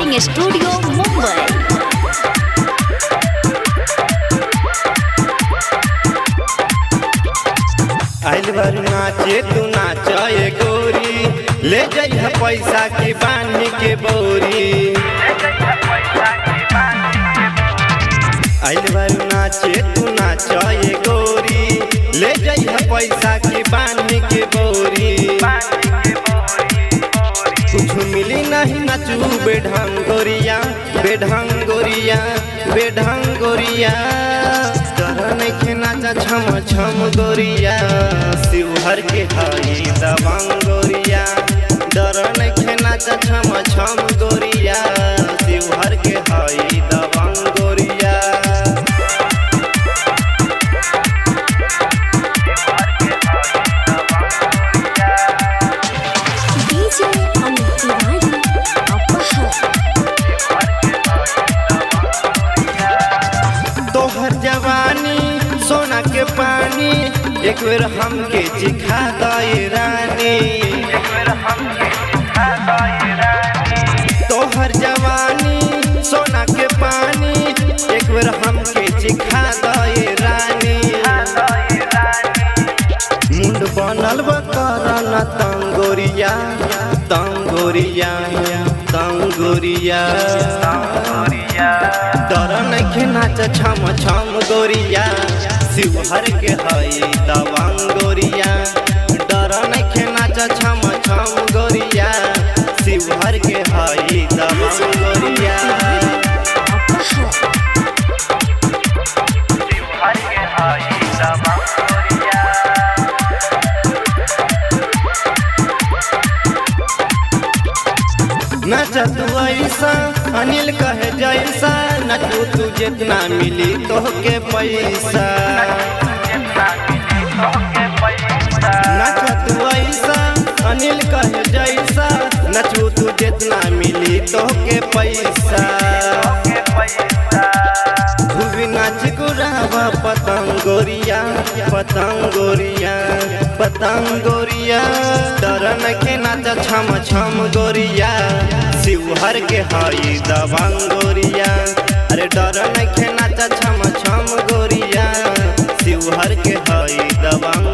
Recording studio Mumbai. आइल बारू नाचे तू नाचे गोरी, ले जाइए पैसा के बानी के बोरी। आइल बारू नाचे तू नाचे गोरी, ले जाइए पैसा के बानी के बोरी। कुछ मिली नहीं नाचू बेढंगोरिया बेढंगोरिया बेढंगोरिया। नइखे नाचा छम छम गोरिया, शिवहर के हई दबंग गोरिया। डर नइखे नाचा छम छम गोरिया, शिवहर के हई दबंग गोरिया। डीजे अमित तिवारी अपहर। तोहर जवानी सोना के पानी, एक बेर हमके चिखा दे रानी। तोहर जवानी सोना के पानी, एक बेर हमके चिखा दे रानी। मुंड बनल बकरन तंगोरिया तंगोरिया तंगोरिया। डर नइखे नाच छम छम गोरिया, शिवहर के हई दबंग गोरिया। डर नइखे नाच छम छम गोरिया, शिवहर के हई दबंग गोरिया। नचा तू ऐसा अनिल कहे जैसा, नचू तू जितना मिली तोहके पैसा। नचा तू ऐसा अनिल कहे जैसा, नचू तू जितना मिली तोहके पैसा। खूबी नाच गुरावा पतंगोरिया पतंगोरिया पतंगोरिया। डर नइखे नाचा छम छम गोरिया, शिवहर के हई दबंग गोरिया। अरे डर नइखे नाचा छम छम गोरिया, शिवहर के हई दबंग